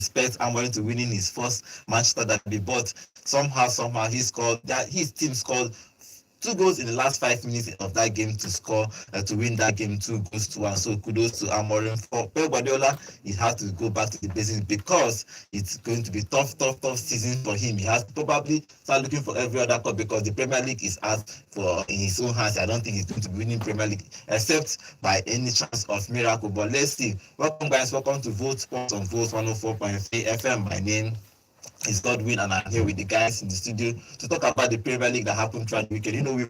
expect Amorim to winning his first Manchester derby, but somehow his team scored 2 goals in the last 5 minutes of that game to score to win that game 2 goals to 1. So kudos to Amorim. For Pep Guardiola, he has to go back to the basics because it's going to be tough season for him. He has to probably start looking for every other cup because the Premier League is out for in his own hands. I don't think he's going to be winning Premier League except by any chance of miracle. But let's see. Welcome guys, welcome to Vote Sports on Vote 104.3 FM. My name is Godwin, and I'm here with the guys in the studio to talk about the Premier League that happened throughout the weekend. We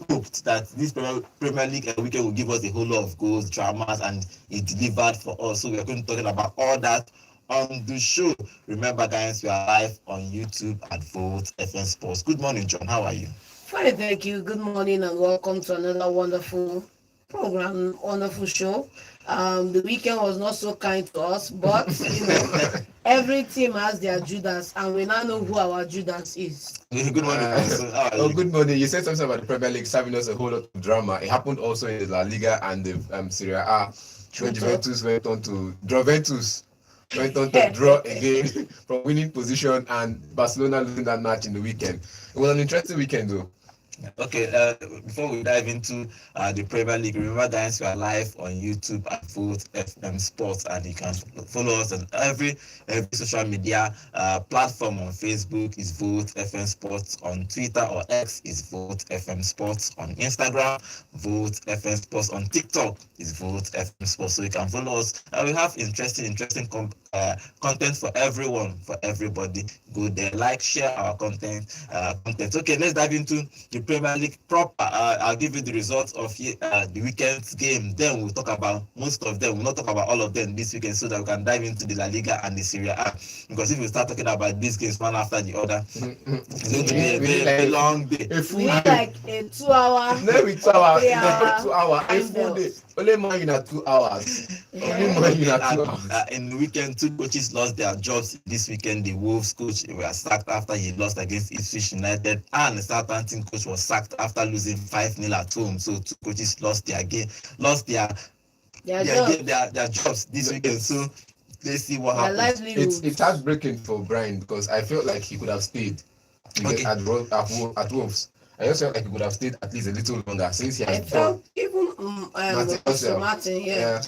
hoped that this Premier League weekend will give us a whole lot of goals, dramas, and it delivered for us. So we are going to talk about all that on the show. Remember, guys, we are live on YouTube at Vote FM Sports. Good morning, John. How are you? Fine, thank you. Good morning and welcome to another wonderful program, wonderful show. The weekend was not so kind to us, but every team has their Judas, and we now know who our Judas is. Good morning. Good morning. You said something about the Premier League serving us a whole lot of drama. It happened also in the La Liga and the Serie A. When Juventus went on to draw again from winning position, and Barcelona losing that match in the weekend. It was an interesting weekend, though. Okay, before we dive into the Premier League, remember guys, we are live on YouTube at Vote FM Sports, and you can follow us on every social media platform. On Facebook is Vote FM Sports, on Twitter or X is Vote FM Sports, on Instagram Vote FM Sports, on TikTok is Vote FM Sports. So you can follow us. We have interesting content for everyone, for everybody. Go there, like, share our content. Okay, let's dive into the Premier League proper. I'll give you the results of the weekend's game. Then we'll talk about most of them. We'll not talk about all of them this weekend, so that we can dive into the La Liga and the Serie A. Because if we start talking about these games one after the other, it's going to be a very long day. We need like a 2 hour. No, it's 2 hours. 2 hours. A full day. Only Man United 2 hours. In the weekend, 2 coaches lost their jobs this weekend. The Wolves coach was sacked after he lost against Ipswich United, and the Southampton coach was sacked after losing 5-0 at home. So 2 coaches lost their jobs this weekend. So let's see what happens. It's heartbreaking for Brian because I felt like he could have stayed at Wolves. I also felt like he could have stayed at least a little longer since he has done. Martin, yeah.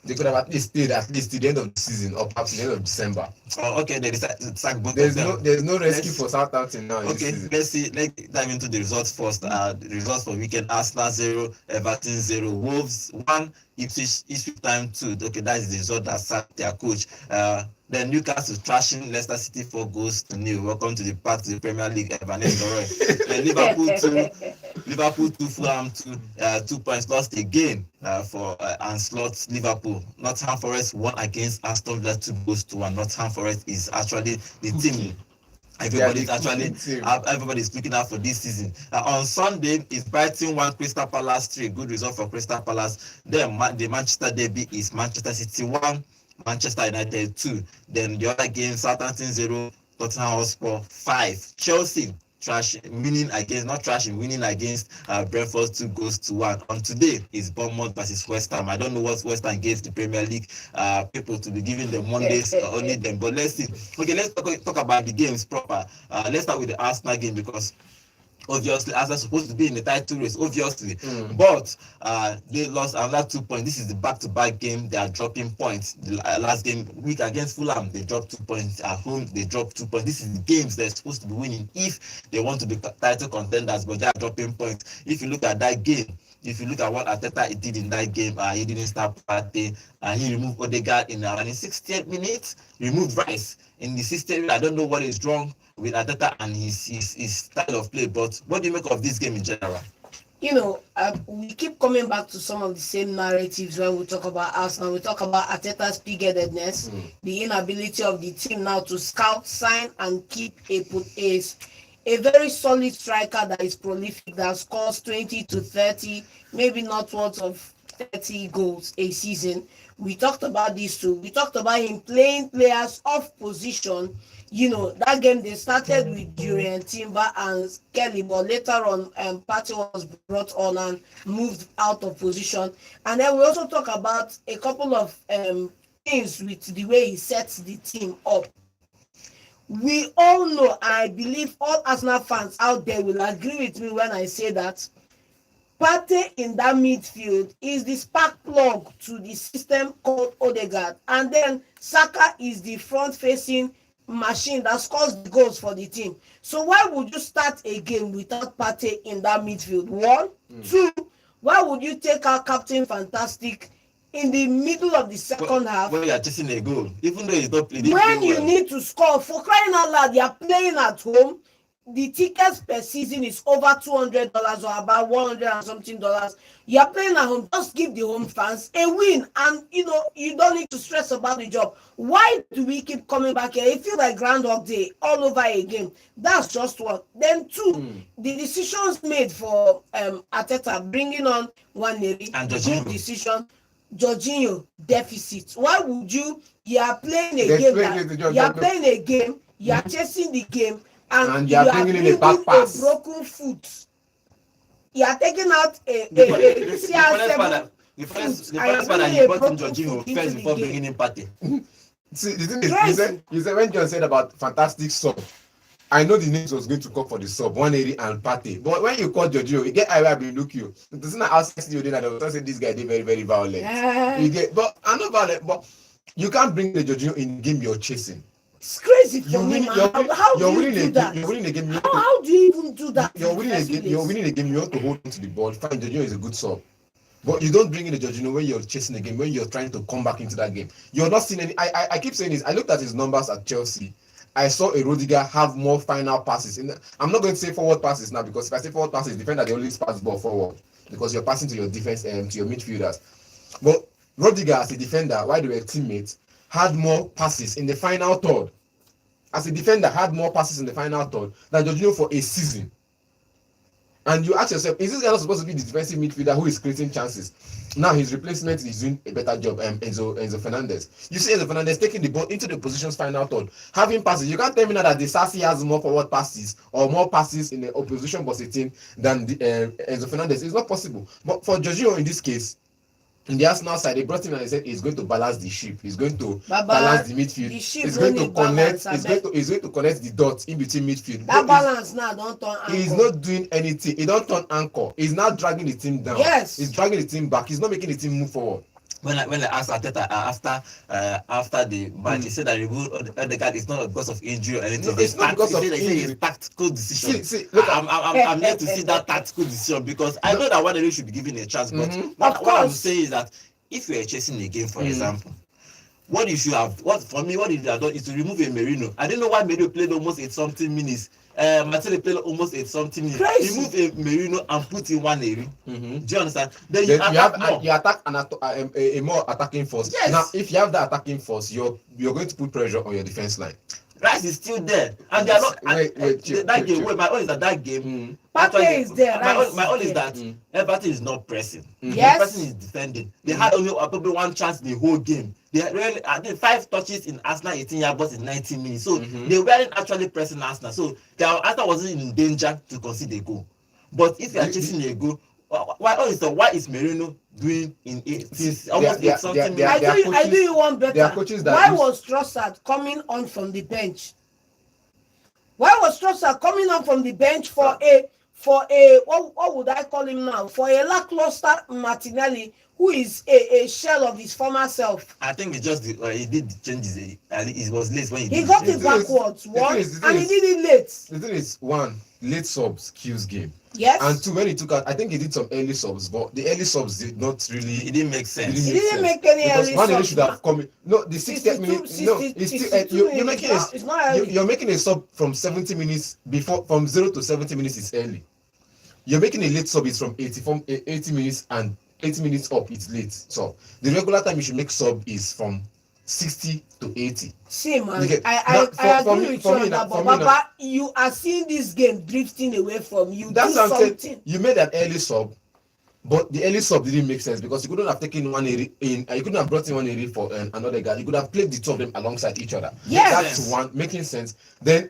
They could have at least stayed at least to the end of the season or perhaps the end of December. Oh, okay. They decided to sack both there's of them. There's no rescue for Southampton now. Okay, let's dive into the results first. The results for weekend: Arsenal 0, Everton 0, Wolves 1, Ipswich Town 2. Okay, that is the result that sacked their coach. Then Newcastle trashing Leicester City 4-0. Welcome to the path to the Premier League, Ebenezer Roy. Liverpool 2, Fulham 2 points lost again for Ancelot's Liverpool. Nottingham Forest won against Aston Villa 2-1. Nottingham Forest is actually the team. Everybody's looking out for this season. On Sunday is Brighton 1, Crystal Palace 3. Good result for Crystal Palace. Then the Manchester derby is Manchester City 1, Manchester United 2. Then the other game, Southampton 0, Tottenham Hotspur 5. Chelsea winning against Brentford 2-1. On today is Bournemouth versus West Ham. I don't know what West Ham gave the Premier League people to be giving them Mondays only them, but let's see. Okay, let's talk about the games proper. Let's start with the Arsenal game because obviously Arsenal supposed to be in the title race, obviously, but they lost another 2 points. This is the back-to-back game. They are dropping points. The last game week against Fulham, they dropped 2 points. At home, they dropped 2 points. This is the games they're supposed to be winning if they want to be title contenders, but they are dropping points. If you look at that game, if you look at what Arteta did in that game, he didn't start Partey. He removed Odegaard in the 60th minute, removed Rice in the 60th minute. I don't know what is wrong with Arteta and his style of play, but what do you make of this game in general? We keep coming back to some of the same narratives when we talk about Arsenal. We talk about Arteta's pig-headedness, the inability of the team now to scout, sign, and keep a very solid striker that is prolific, that scores 20 to 30, maybe not worth of 30 goals a season. We talked about this too. We talked about him playing players off position. That game they started with Jurien Timber and Kelly, but later on, Partey was brought on and moved out of position. And then we also talk about a couple of things with the way he sets the team up. We all know, and I believe all Arsenal fans out there will agree with me when I say that Partey in that midfield is the spark plug to the system called Odegaard, and then Saka is the front-facing machine that scores the goals for the team. So why would you start a game without Partey in that midfield? One. Two, why would you take out Captain Fantastic in the middle of the second half? When you are chasing a goal, even though he's not playing. When you need to score, for crying out loud, you are playing at home. The tickets per season is over $200 or about $100 and something. You are playing at home. Just give the home fans a win, and you don't need to stress about the job. Why do we keep coming back here? It feels like Groundhog Day all over again. That's just one. Then two, the decisions made for Arteta bringing on Nwaneri, and good decision. Jorginho deficit. Why would you are playing a game, you are chasing the game, and you are bringing in a broken foot. You are taking out a CR7. The first part that you brought in Jorginho first before bringing in Partey. See, the thing is, you said when John said about fantastic sub, I know the names was going to come for the sub, 180 and Partey. But when you call Jorginho, you get I will look you. It doesn't how sexy you did that. I was say this guy did very, very violent. You get, but I'm not violent, but you can't bring the Jorginho in the game you're chasing. It's crazy for me, man. How do you do that? You're winning a game. How do you even do that? You're winning a game. You're winning a game. You have to hold on to the ball. Fine, Jorginho is a good sub. But you don't bring in the Jorginho when you're chasing a game, when you're trying to come back into that game. You're not seeing any. I keep saying this. I looked at his numbers at Chelsea. I saw a Rudiger have more final passes. I'm not going to say forward passes now, because if I say forward passes, defender they always pass the ball forward because you're passing to your defense and to your midfielders. But Rudiger as a defender, while they were teammates, had more passes in the final third. As a defender, had more passes in the final third than Jorginho for a season. And you ask yourself, is this guy not supposed to be the defensive midfielder who is creating chances? Now his replacement is doing a better job, Enzo Fernandez. You see Enzo Fernandez taking the ball into the position's final third, having passes. You can't tell me now that the Sassy has more forward passes or more passes in the opposition box team than Enzo Fernandez. It's not possible. But for Jorginho in this case, in the Arsenal side, they brought him and they said he's going to balance the ship. He's going to balance the midfield. He's going to connect. He's going to connect the dots in between midfield. That balance now don't turn anchor. He's not doing anything. He don't turn anchor. He's not dragging the team down. Yes. He's dragging the team back. He's not making the team move forward. When I asked Arteta after the match, he said that Odegaard is not because of injury or anything. No, it's not because of injury. It's tactical decision. See, look, I'm here to see that tactical decision, because I know that Nwaneri should be given a chance. But what I'm saying is that if you are chasing a game, for example, what you should have, what you have done is to remove a Merino. I didn't know why Merino played almost 8-something minutes. Martinelli played almost 8-something minutes. Crazy. Remove a Merino and put in Nwaneri. Do you understand? Then you attack a more attacking force. Yes. Now, if you have that attacking force, you're going to put pressure on your defense line. Rice is still there, and they are not. My own is that game. Partey is there. My own is that Everton is not pressing. Yes. Everton is defending. They had only probably one chance the whole game. They really, I think 5 touches in Arsenal 18-yard box in 90 minutes. So they weren't actually pressing Arsenal. So Arsenal wasn't in danger to concede a goal. But if you are chasing a goal, why is Merino doing in almost 8-something minutes? I do you one better. Why was Trossard coming on from the bench? Why was Trossard coming on from the bench for a what would I call him now? For a lackluster Martinelli, who is a shell of his former self. I think it's just he did the changes. It was late when he got it backwards. And he did it late. The thing is, one, late subs kills game. Yes. And two, when he took out, I think he did some early subs, but the early subs did not really. It didn't make sense. It didn't make any early subs. One should have come in. No, the 60th minute. No, it's still you're making a sub from 70 minutes before, from 0 to 70 minutes is early. You're making a late sub is from 80 minutes, and 80 minutes up it's late. So the regular time you should make sub is from 60 to 80. See, man, I agree with you on that, but Baba, you are seeing this game drifting away from you. That's what I'm saying. You made an early sub, but the early sub didn't make sense because you couldn't have taken Nwaneri in. You couldn't have brought in Nwaneri for another guy. You could have played the two of them alongside each other. Yes. That's one making sense. Then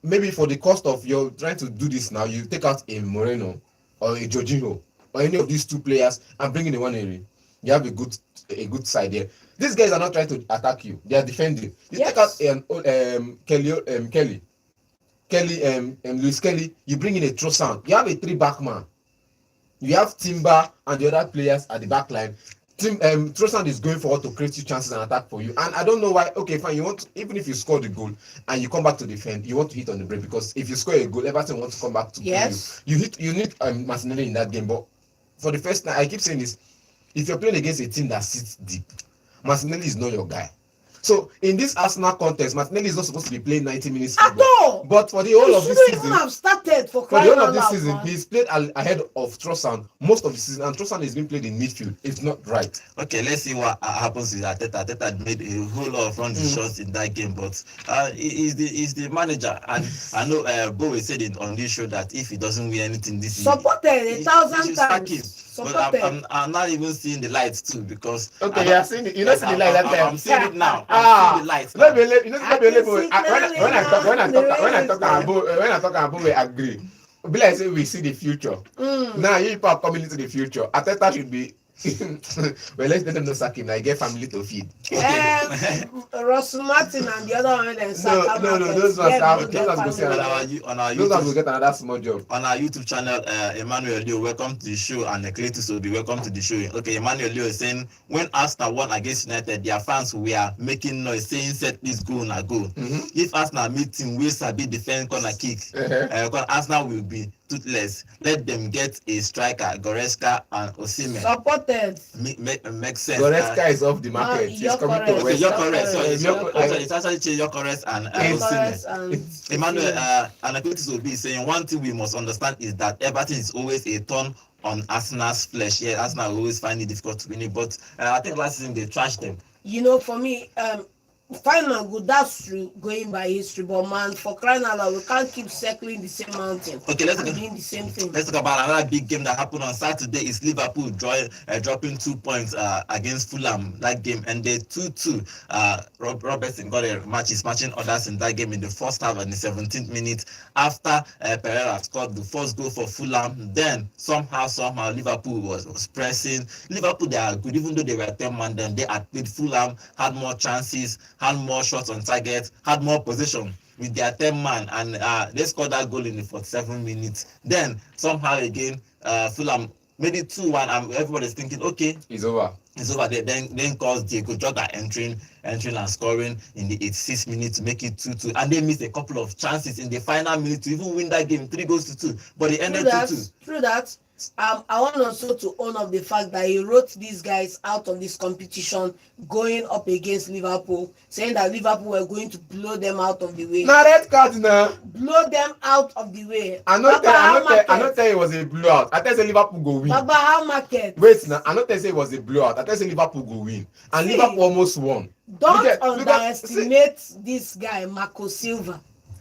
maybe for the cost of you're trying to do this now, you take out a Moreno or a Jorginho or any of these two players and bring in the Nwaneri. You have a good side there. These guys are not trying to attack you; they are defending. You take out Luis Kelly. You bring in a Trossard. You have a 3-back man. You have Timber and the other players at the back line. Trossard is going forward to create you chances and attack for you. And I don't know why. Okay, fine. You want to, even if you score the goal and you come back to defend, you want to hit on the break, because if you score a goal, Everton wants to come back to yes. you. You need Martinelli in that game. But for the first time, I keep saying this: if you're playing against a team that sits deep, Martinelli is not your guy. So in this Arsenal context, Martinelli is not supposed to be playing 90 minutes at all. But for the whole of this season, have started for the whole of this season, he's played ahead of Trossard most of the season, and Trossard is being played in midfield. It's not right. Okay, let's see what happens with Arteta. Arteta made a whole lot of run shots in that game, but he's the manager, and I know Bo said it on this show that if he doesn't win anything this season, supported 1,000 times. But I'm not even seeing the lights too, because okay, you're seeing it. You don't see the light that time. I'm seeing it now. I'm seeing the lights. Let me you know, when I talk about we agree. Be like say we see the future. Now you people are coming into the future. Arteta should be well, let's let them not sack him. I get family to feed. Russell Martin and the other one then sack. No, those ones will get another small job. On our YouTube channel, Emmanuel Leo, welcome to the show, and Cletus will be welcome to the show. Okay, Emmanuel Leo is saying when Arsenal won against United, their fans were making noise saying set this goal na go. If Arsenal meet team wey sabi defend corner kick, Arsenal will be toothless. Let them get a striker, Goretzka and Osimhen. Supported. Makes sense. Goretzka is off the market. He's coming to West. You're correct. So it's actually your correct and Osimhen. Emmanuel Anakitis will be saying one thing we must understand is that Everton is always a thorn on Arsenal's flesh. Yeah, Arsenal always find it difficult to win it, but I think last season they trashed them. You know, for me, final good, that's true, going by history, but man, for crying out loud, we can't keep circling the same mountain. Okay, let's doing the same thing. Let's talk about another big game that happened on Saturday. Is Liverpool dropping 2 points against Fulham that game, and they 2-2. Robertson got a match. He's matching others in that game in the first half and the 17th minute after Pereira scored the first goal for Fulham. Then somehow Liverpool was pressing. Liverpool, they are good, even though they were 10-man. Then they outplayed Fulham, had more chances, had more shots on target, had more possession with their 10-man, and they scored that goal in the 47 minutes. Then somehow again, Fulham made it 2-1, and everybody's thinking, okay, it's over. It's over. Then calls Diego Jota entering and scoring in the 86th minute to make it 2-2, and they missed a couple of chances in the final minute to even win that game, 3-2, but they ended 2-2. Through that. I want also to own up the fact that he wrote these guys out of this competition going up against Liverpool, saying that Liverpool were going to blow them out of the way. Na red card now. Blow them out of the way. I not tell it was a blowout. I tell you Liverpool go win. Baba, how market? Wait now, I not tell you it was a blowout. I tell you Liverpool go win. And Liverpool almost won. Don't underestimate this guy, Marco Silva.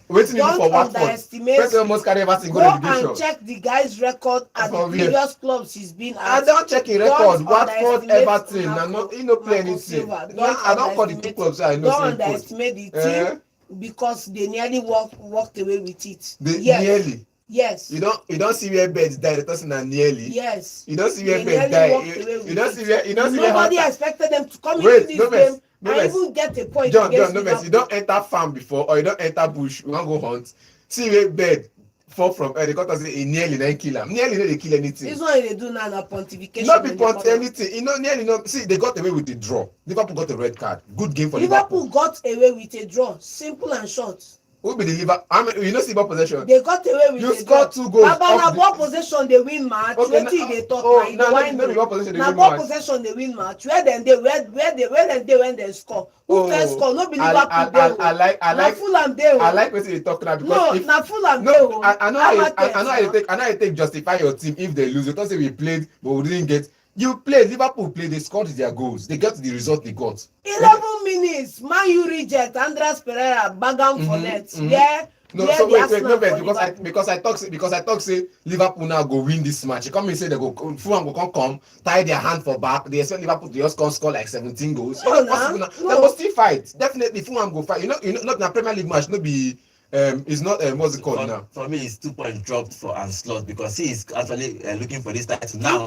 Waiting for Watford. First almost carry everything go and check the guy's record at the previous clubs he's been at. I don't check his record. Watford, Everton. He no play anything. I don't call the two clubs. I know. Don't underestimate the team because they nearly walked away with it. Nearly. Yes. You don't see where beds die. The person are nearly. Yes. You don't see where beds die. You don't see where. Nobody expected them to come into this game. I even get a point. John, no mess. You don't enter farm before, or you don't enter bush. You want go hunt. See where bed fall from. They got us a nearly 9 kill him. Nearly they kill anything. This one they do now na pontification. Not be anything. You know, nearly not. See, they got away with the draw. Liverpool got a red card. Good game for Liverpool. Liverpool got away with a draw. Simple and short. Who be the Liverpool? You know, see about possession. They got away with you scored 2 goals. Na ball possession they win match. Okay, they talk na ball possession they win match. Where then they when they score. Who first score? No be Liverpool. I like Fulham dey. I like what you talk now because na Fulham dey. No, I know how you take justify your team if they lose. You don't say we played but we didn't get. You played, Liverpool played, they scored their goals. They got the result they got. 11 minutes, Man U reject, Andreas Pereira, Bagam for net. Yeah. No, so wait, because I talk say Liverpool now go win this match. You come and say they go Fulham go come tie their hand for back. They expect Liverpool to just score like 17 goals. No. They must still fight. Definitely Fulham go fight. You know not na Premier League match, no be It's not what's it called now? For me, it's 2 points dropped for Anslot because he is actually looking for this title now.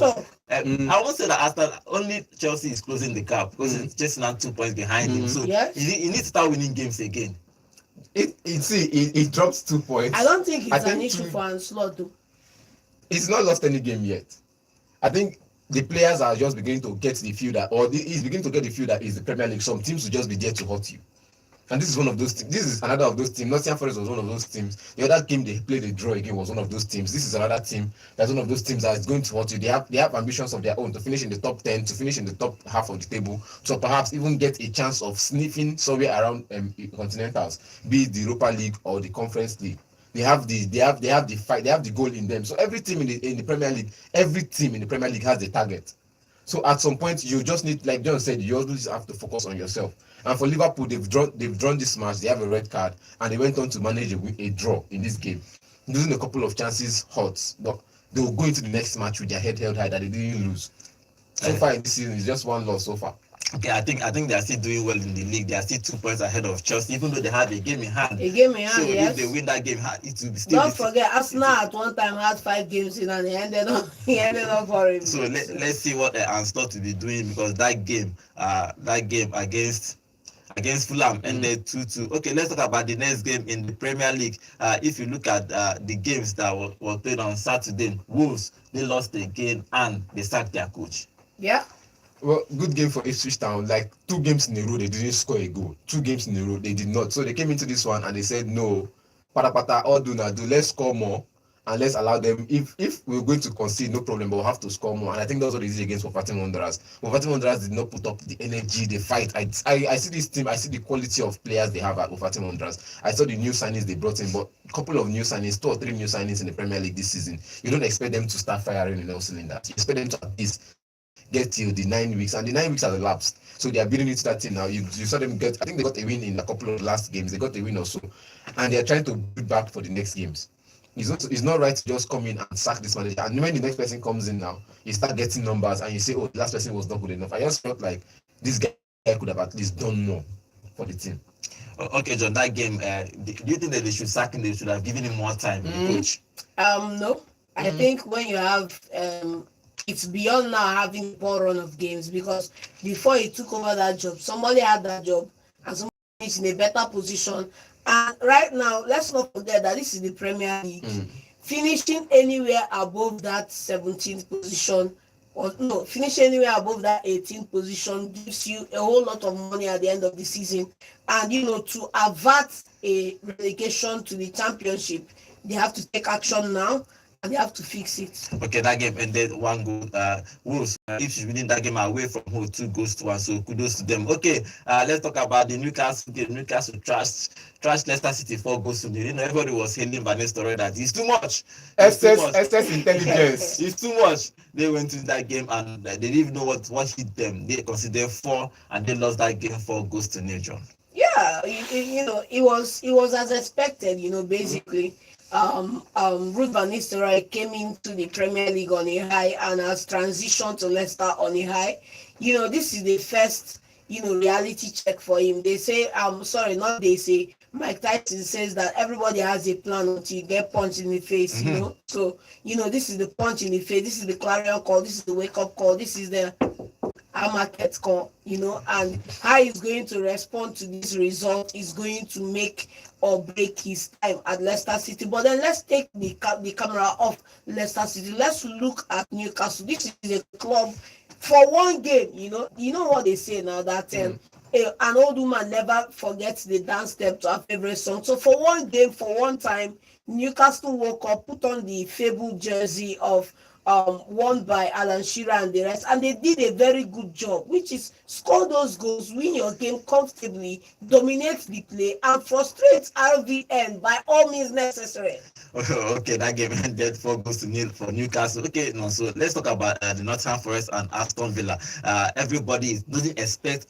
I won't say that Arsenal, only Chelsea is closing the gap because it's just now 2 points behind him. So he needs to start winning games again. It drops 2 points. I don't think it's an issue for Anslot though. He's not lost any game yet. I think the players are just beginning to get the feel that, he's beginning to get the feel that is the Premier League. Some teams will just be there to hurt you. And this is one of those teams. This is another of those teams. Nottingham Forest was one of those teams. The other game they played a draw again was one of those teams. This is another team that's one of those teams that is going to hurt you. They have ambitions of their own to finish in the top 10, to finish in the top half of the table, to perhaps even get a chance of sniffing somewhere around continentals, be it the Europa League or the Conference League. They have the fight, they have the goal in them. So every team in the Premier League, every team in the Premier League has a target. So at some point, you just need, like John said, you always have to focus on yourself. And for Liverpool, they've drawn this match. They have a red card, and they went on to manage a draw in this game, losing a couple of chances hurt. But they will go into the next match with their head held high that they didn't lose. So far in this season, it's just one loss so far. Okay, I think they are still doing well in the league. They are still 2 points ahead of Chelsea, even though they have a game in hand. So yes. If they win that game, it will be still. Don't forget, Arsenal at one time had 5 games in, and he ended up worrying. So let's see what Anslot will be doing, because that game against Fulham ended 2-2. Okay, let's talk about the next game in the Premier League. If you look at the games that were played on Saturday, Wolves, they lost again and they sacked their coach. Yeah. Well, good game for Ipswich Town. Like 2 games in a row, they didn't score a goal. 2 games in a row, they did not. So they came into this one and they said, no, pata, all do not do. Let's score more and let's allow them. If we're going to concede, no problem, but we'll have to score more. And I think that's what they did against Wolverhampton Wanderers. Wolverhampton Wanderers did not put up the energy, the fight. I see this team, I see the quality of players they have at Wolverhampton Wanderers. I saw the new signings they brought in, but a couple of new signings, 2 or 3 new signings in the Premier League this season. You don't expect them to start firing in all cylinders. You expect them to at least get till the 9 weeks, and the 9 weeks have elapsed. So they are building into that team now. You saw them I think they got a win in a couple of last games. They got a win or so, and they are trying to build back for the next games. It's not right to just come in and sack this manager. And when the next person comes in now, you start getting numbers and you say, oh, the last person was not good enough. I just felt like this guy could have at least done more for the team. Okay, John, that game, do you think that they should sack him? They should have given him more time, coach? No. I think when you have it's beyond now having a poor run of games, because before he took over that job, somebody had that job and somebody is in a better position. And right now, let's not forget that this is the Premier League. Finishing anywhere above that 17th position, or no, finishing anywhere above that 18th position gives you a whole lot of money at the end of the season. And, to avert a relegation to the Championship, they have to take action now. And they have to fix it. Okay, that game ended 1 goal. Wolves, if she's winning that game away from home, 2 goals to 1. So kudos to them. Okay, let's talk about the Newcastle game. Newcastle trashed Leicester City 4 goals to 0. Everybody was hailing Van Nistelrooy that it's too much. Excess intelligence. It's too much. They went into that game and they didn't even know what hit them. They considered 4 and they lost that game 4 goals to 0, John. Yeah, it was as expected. Basically. Ruud van Nistelrooy came into the Premier League on a high and has transitioned to Leicester on a high. This is the first, reality check for him. They say, Mike Tyson says that everybody has a plan until you get punched in the face, So, this is the punch in the face, this is the clarion call, this is the wake-up call, this is the market call, and how he's going to respond to this result is going to make or break his time at Leicester City. But then let's take the camera off Leicester City. Let's look at Newcastle. This is a club for one game. You know what they say now, that an old woman never forgets the dance step to her favorite song. So for one game, for one time, Newcastle woke up, put on the fabled jersey of won by Alan Shearer and the rest, and they did a very good job, which is score those goals, win your game comfortably, dominate the play, and frustrate RVN by all means necessary. Okay, that game ended 4 goals to 0 for Newcastle. Okay, so let's talk about the Nottingham Forest and Aston Villa. Everybody doesn't expect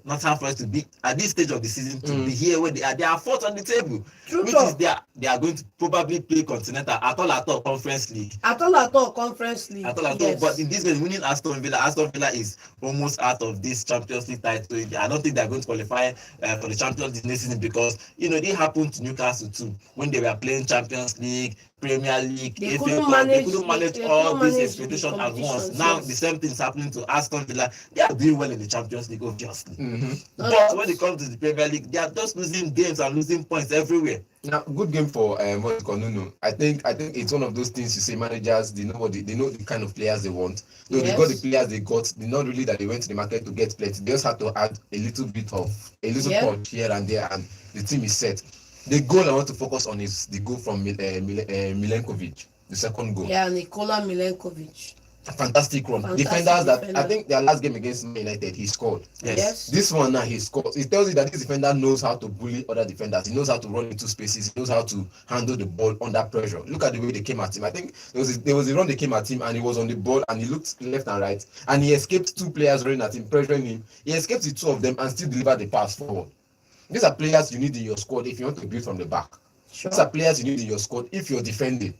Nottingham Forest to be at this stage of the season to be here where they are. They are 4th on the table, which is they are going to probably play Continental at all Conference League. At all Conference League. At all, at all. But in this way, winning Aston Villa is almost out of this Champions League title. I don't think they're going to qualify for the Champions League next season because it happened to Newcastle too when they were playing Champions League, Premier League, They FA couldn't Cup. manage- They couldn't manage they all couldn't these manage expectations the at once. competitions, Now yes. the same thing is happening to Aston Villa. They are doing well in the Champions League, obviously. Yes. But when it comes to the Premier League, they are just losing games and losing points everywhere. Now, good game for what you call Nuno. I think it's one of those things you say managers they know the kind of players they want. Though they got the players they got, not really that they went to the market to get players. They just had to add a little punch here and there, and the team is set. The goal I want to focus on is the goal from Milenkovic, the second goal. Yeah, Nikola Milenkovic. Fantastic run. Defenders that I think their last game against Man United he scored. Yes. This one now he scored. It tells you that this defender knows how to bully other defenders. He knows how to run into spaces. He knows how to handle the ball under pressure. Look at the way they came at him. I think there was a run they came at him and he was on the ball and he looked left and right and he escaped two players running at him, pressuring him. He escaped the two of them and still delivered the pass forward. These are players you need in your squad if you want to build from the back. Sure. These are players you need in your squad if you're defending.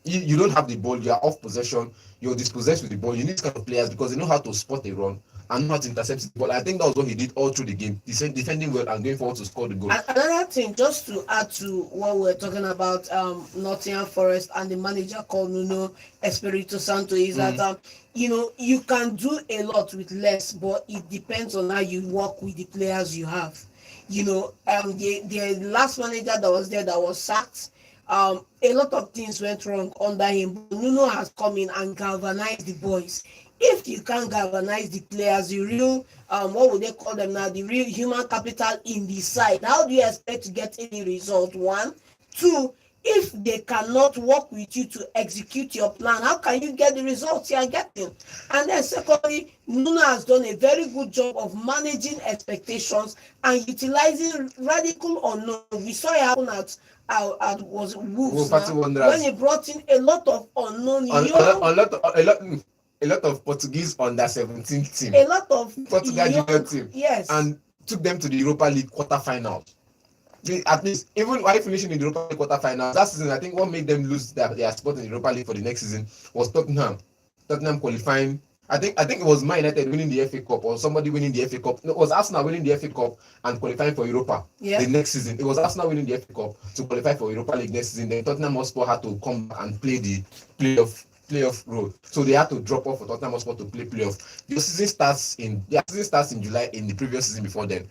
You don't have the ball, you are off possession, you're dispossessed with the ball. You need these kind of players because they know how to spot a run and know how to intercept the ball. I think that was what he did all through the game, defending well and going forward to score the goal. Another thing, just to add to what we're talking about, Nottingham Forest and the manager called Nuno Espirito Santo, is that you can do a lot with less, but it depends on how you work with the players you have. The last manager that was there that was sacked, a lot of things went wrong under him. But Nuno has come in and galvanized the boys. If you can't galvanize the players, the real, what would they call them now? The real human capital in the side. How do you expect to get any result? One, two. If they cannot work with you to execute your plan, how can you get the results you are getting? And then secondly, Nuno has done a very good job of managing expectations and utilizing radical unknown. We saw it happen at was Wolves when he brought in a lot of unknown a lot of Portuguese under 17 team. A lot of Portugal junior team. Yes. And took them to the Europa League quarterfinal. At least, even while finishing in the Europa League quarterfinals, that season, I think what made them lose their spot in the Europa League for the next season was Tottenham. Tottenham qualifying. I think it was Man United winning the FA Cup or somebody winning the FA Cup. No, it was Arsenal winning the FA Cup and qualifying for Europa the next season. It was Arsenal winning the FA Cup to qualify for Europa League next season. Then Tottenham Hotspur had to come back and play the playoff role. So they had to drop off for Tottenham Hotspur to play playoff. Their season starts in July in the previous season before then.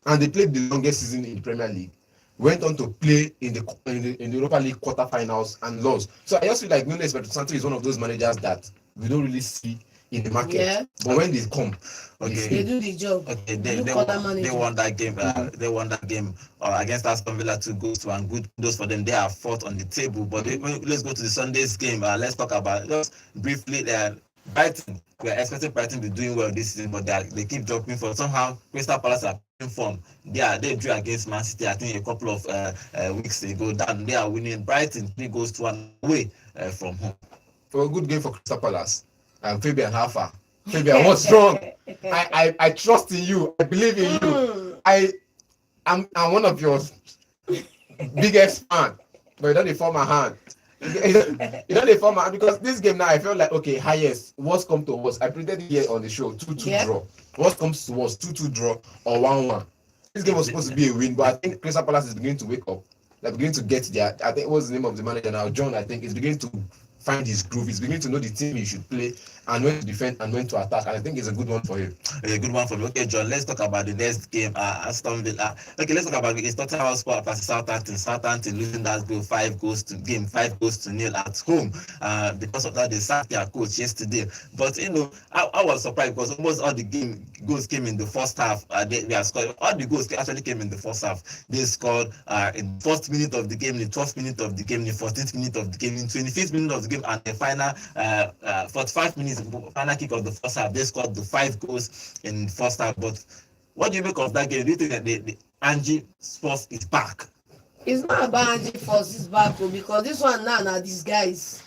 And they played the longest season in the Premier League. Went on to play in the Europa League quarterfinals and lost. So I just feel like Nuno Espirito Santo is one of those managers that we don't really see in the market. Yeah. But when they come, they do the job. Okay, they won that game. They won that game against Aston Villa 2-1. Good kudos for them. They are fourth on the table. But let's go to the Sunday's game. Let's talk about just briefly. Brighton. We are expecting Brighton to be doing well this season, but they keep dropping form. Somehow, Crystal Palace are in form. They drew against Man City, I think, a couple of weeks ago. They are winning. Brighton 3-1 away from home. For a good game for Crystal Palace. Fabian, how far? Fabian, what's wrong? I trust in you. I believe in you. I'm one of your biggest fans, but you don't form my hand. You know the format because this game now I felt like okay, highest what's come to us. I predicted here on the show 2-2 draw. What comes to us 2-2 draw or 1-1. This game was supposed to be a win, but I think Crystal Palace is beginning to wake up. They're beginning to get their. I think what's the name of the manager now? John. I think is beginning to find his groove. He's beginning to know the team he should play and when to defend and when to attack. And I think it's a good one for him. A good one for me. Okay, John, let's talk about the next game. Aston Villa. Okay, let's talk about it. Tottenham Hotspur versus Southampton. Southampton losing that goal 5 goals to 0 at home. Because of that, they sacked their coach yesterday. But I was surprised because almost all the goals came in the first half. They are scored. All the goals actually came in the first half. They scored in the first minute of the game, in the 12th minute of the game, in the 14th minute of the game, in the 25th minute of the game, and the final 45 minutes. Final kick of the first half, they scored the 5 goals in the first half. But what do you make of that game? Do you think that the Ange Sports is back? It's not about Ange Sports is back because this one now these guys.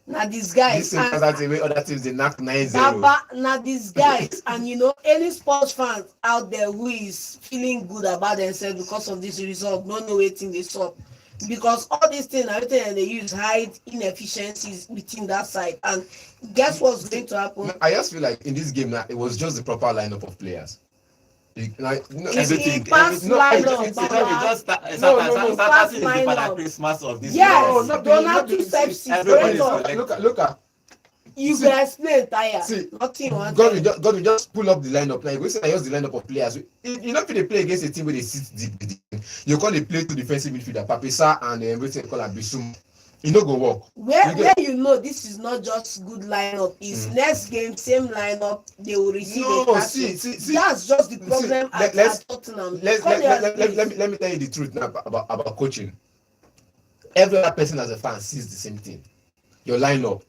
This is the way other teams they knock 9-0. Now these guys and any sports fan out there who is feeling good about themselves because of this result, don't know waiting this up. because all these things, everything that they use hide inefficiencies within that side. And guess what's going to happen? I just feel like in this game now, it was just the proper lineup of players. Everything. Past lineup, Christmas of this yes, not Donato Sepsi. Look at You see, can explain tire. see, Nothing one God time. will just pull up the lineup. Like we say, I use the lineup of players. You know, if they play against a team where they sit deep, you call they play to defensive midfielder, Papisa and everything call Bisum. It no go work. Where you know this is not just good lineup, is next game same lineup they will receive a casting. That's just the problem at Tottenham. Let me tell you the truth now about coaching. Every other person as a fan sees the same thing. Your lineup,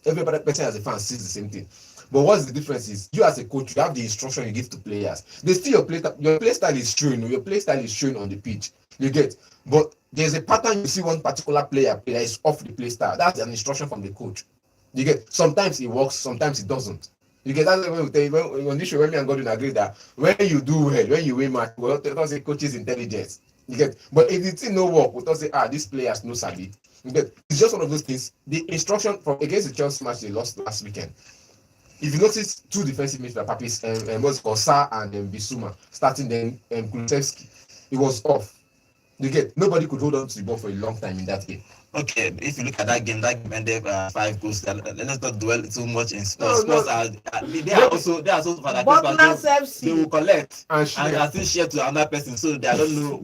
every other person as a fan sees the same thing. But what's the difference is you as a coach, you have the instruction you give to players. They still your play style is showing. Your play style is showing on the pitch. You get, but there's a pattern you see one particular player play that is off the play style. That's an instruction from the coach. You get, sometimes it works, sometimes it doesn't. You get, that's when we tell you when this show when me and Gordon agree that when you do well, when you win match, we don't say coach's intelligence. You get, but if the thing no work, we don't say this players no sabi. You get, it's just one of those things. The instruction from against the Chelsea match they lost last weekend. If you notice, two defensive midfielders, Papis and what's called Sa and Bissouma, starting then Kulusevski, it was off. You get, nobody could hold on to the ball for a long time in that game. Okay, if you look at that game ended 5 goals. Let's not dwell too much in Spurs. Spurs they are also they will collect and still share to another person. So I don't know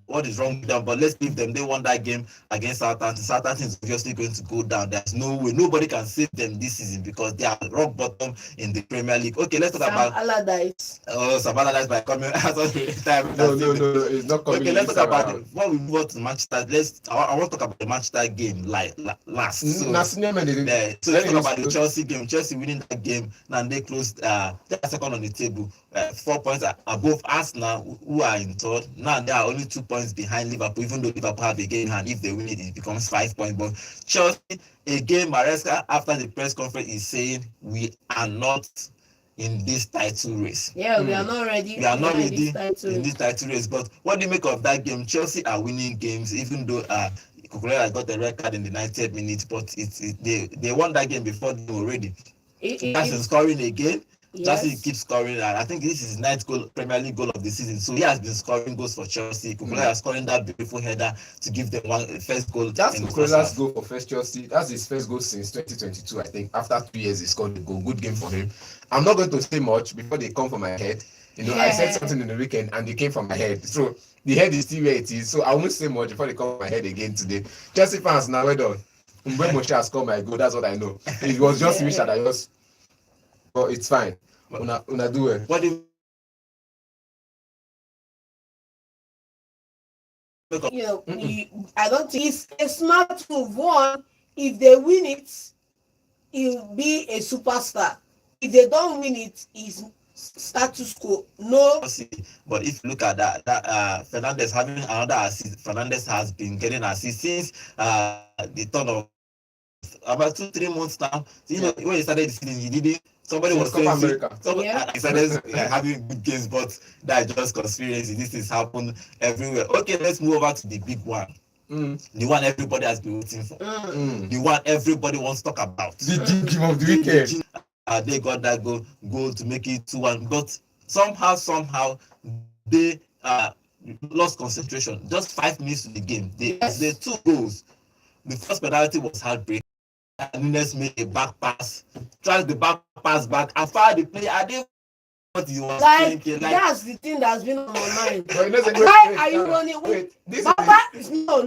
what is wrong with them. But let's leave them. They won that game against Southampton. Southampton is obviously going to go down. There's no way nobody can save them this season because they are rock bottom in the Premier League. Okay, let's talk about Allardyce. Oh, Sam Allardyce by coming. No, it's not coming. Okay, let's talk about when we move on to Manchester. I want to talk about the Manchester game last. So let's talk about the Chelsea game. Chelsea winning that game, and they closed. They are second on the table, 4 points above Arsenal, who are in third. Now they are only 2 points behind Liverpool. Even though Liverpool have a game, and if they win it, it becomes 5 points. But Chelsea, again, Maresca after the press conference is saying we are not in this title race. Yeah, we are not ready. We are not ready in this title race. But what do you make of that game? Chelsea are winning games, even though Cucurella got the red card in the 90th minute, but they won that game before them already. That's scoring again. Yes. Chelsea keeps scoring, and I think this is his 9th Premier League goal of the season. So he has been scoring goals for Chelsea. Cucurella scoring that beautiful header to give them first goal. That's Cucurella's goal for first Chelsea. That's his first goal since 2022, I think. After 2 years, he scored a goal. Good game for him. I'm not going to say much before they come from my head. I said something in the weekend and they came from my head. So the head is still where it is. So I won't say much before they come from my head again today. Chelsea fans, now well done. When Moshe has scored my goal, that's what I know. It was just wish that I just. But it's fine. Una do it. What do I don't think it's a smart move. One, if they win it, he'll be a superstar. If they don't win it, he's status quo. No. But if you look at that Fernandes having another assist, Fernandes has been getting assists since the turn of about 2-3 months now. When he started the season, he didn't. Somebody was saying he started having good games, but that's just conspiracy. This is happening everywhere. Okay, let's move over to the big one. The one everybody has been waiting for. The one everybody wants to talk about. The game of the weekend. They got that goal to make it 2-1, but somehow they lost concentration. Just 5 minutes to the game, they 2 goals. The first penalty was heartbreaking. Nunes made a back pass, tried the back pass back, and fired the player. I didn't know what he was thinking. That's the thing that's been on my mind. Why are you running with Baba? No.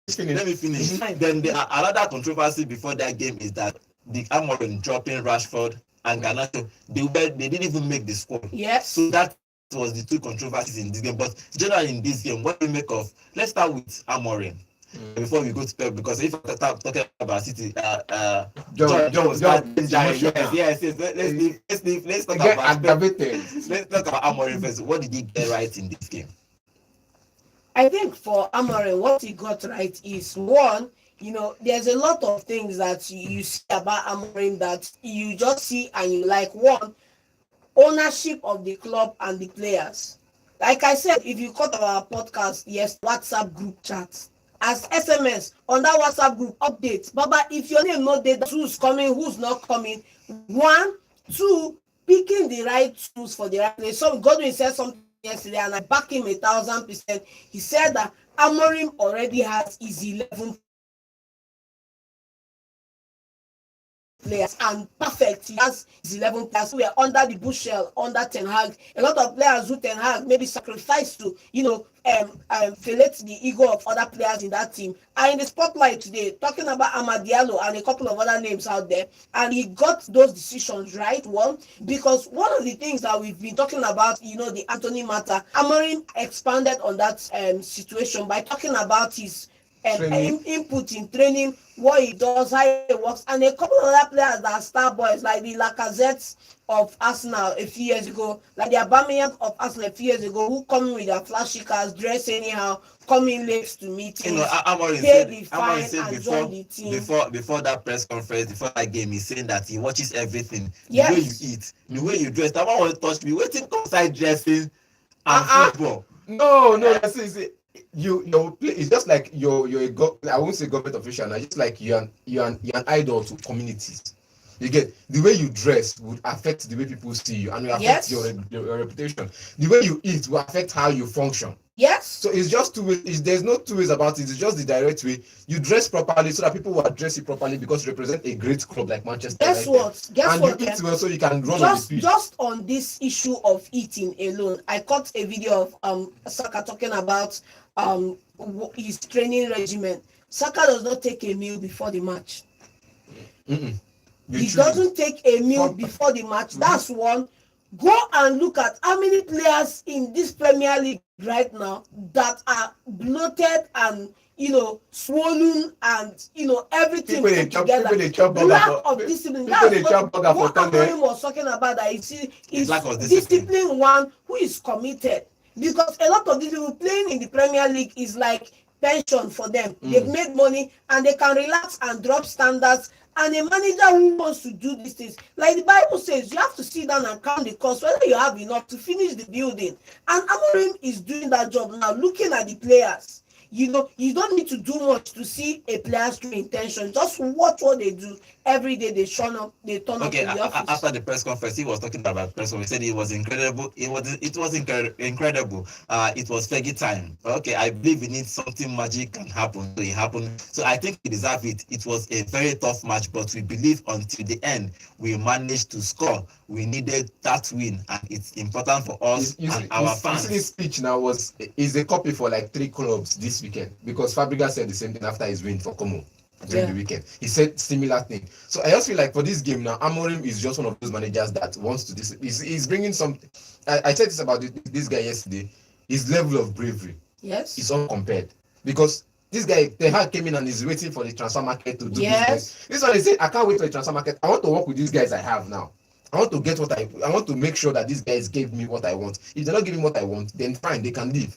Let me finish. Then another controversy before that game is that the Amorim dropping Rashford and Garnacho, they didn't even make the squad. Yes. So that was the 2 controversies in this game. But generally in this game, what do you make of? Let's start with Amorim before we go to Pep, because if I start talking about City, John was bad. Yes. Let's talk about let's talk about Amorim first. What did he get right in this game? I think for Amorim, what he got right is, one, there's a lot of things that you see about Amorim that you just see and you like. One, ownership of the club and the players. Like I said, if you caught our podcast, yes, WhatsApp group chat. As SMS on that WhatsApp group update. Baba, if your name not there, who's coming, who's not coming. One, two, picking the right tools for the right place. So Godwin said something yesterday, and I back him 1,000%. He said that Amorim already has his 11 players and perfect. He has his 11 players who were under the bushel under Ten Hag. A lot of players who Ten Hag maybe sacrificed to, fillet the ego of other players in that team are in the spotlight today, talking about Amad Diallo and a couple of other names out there. And he got those decisions right. One, because one of the things that we've been talking about, the Anthony matter, Amorim expanded on that situation by talking about his input in training, what he does, how it works, and a couple of other players that are star boys, like the Lacazettes of Arsenal a few years ago, like the Aubameyang of Arsenal a few years ago, who come in with their flashy cars, dress anyhow, come in late to meetings, pay the fine and join the team. Before that press conference, before that game, he's saying that he watches everything. Yes. The way you eat, the way you dress. That one will touch me. Waiting outside dressing and football. No, that's it. It's just like you're I won't say government official now. Just like you're an idol to communities. You get the way you dress would affect the way people see you, and will affect your reputation. The way you eat will affect how you function. Yes. So it's just two ways. There's no two ways about it. It's just the direct way. You dress properly so that people will address you properly because you represent a great club like Manchester Guess United. what? And you eat well so you can run on the pitch. Just on this issue of eating alone, I caught a video of Saka talking about his training regimen. Saka does not take a meal before the match. He doesn't take a meal before the match. That's one. Go and look at how many players in this Premier League right now that are bloated and swollen and everything put together. Lack of discipline. That's what Amorim was talking about. That is discipline one who is committed, because a lot of these people playing in the Premier League is like pension for them. They've made money and they can relax and drop standards. And a manager who wants to do these things, like the Bible says, you have to sit down and count the cost, whether you have enough to finish the building. And Amorim is doing that job now, looking at the players. You don't need to do much to see a player's true intention. Just watch what they do every day. They turn up in the office. After the press conference, he was talking about press conference. He said it was incredible. It was incredible. It was Fergie time. Okay, I believe we need something magic can happen. So it happened. So I think we deserve it. It was a very tough match, but we believe until the end we managed to score. We needed that win, and it's important for us and our fans. His speech now is a copy for like 3 clubs this weekend, because Fabregas said the same thing after his win for Como during the weekend. He said similar thing. So I just feel like for this game now, Amorim is just one of those managers that wants to he's bringing something. I said this about this guy yesterday. His level of bravery is uncompared, because this guy Ten Hag came in and is waiting for the transfer market to do business. This one he said, I can't wait for the transfer market. I want to work with these guys I have now. I want to get what I want to make sure that these guys gave me what I want. If they're not giving what I want, then fine, they can leave.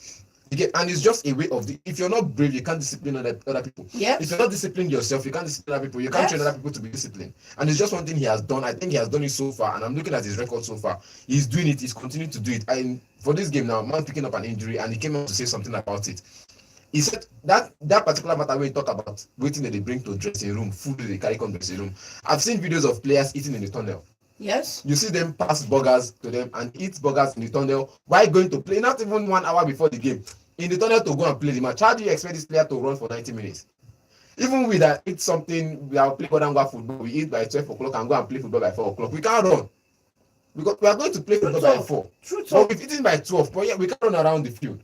And it's just a way of if you're not brave, you can't discipline other people. If you're not disciplined yourself, you can't discipline other people. You can't train other people to be disciplined. And it's just one thing he has done. I think he has done it so far, and I'm looking at his record so far. He's doing it. He's continuing to do it. And for this game now, man picking up an injury, and he came out to say something about it. He said that particular matter where he talk about waiting that they bring to dressing room, food they carry come dressing room. I've seen videos of players eating in the tunnel. Yes. You see them pass burgers to them and eat burgers in the tunnel while going to play, not even 1 hour before the game. In the tunnel to go and play the match. How do you expect this player to run for 90 minutes? Even we that eat something, we are play football, we eat by 12 o'clock and go and play football by 4 o'clock. We can't run. Because we are going to play football by 4. But if eating by 12, but we can't run around the field.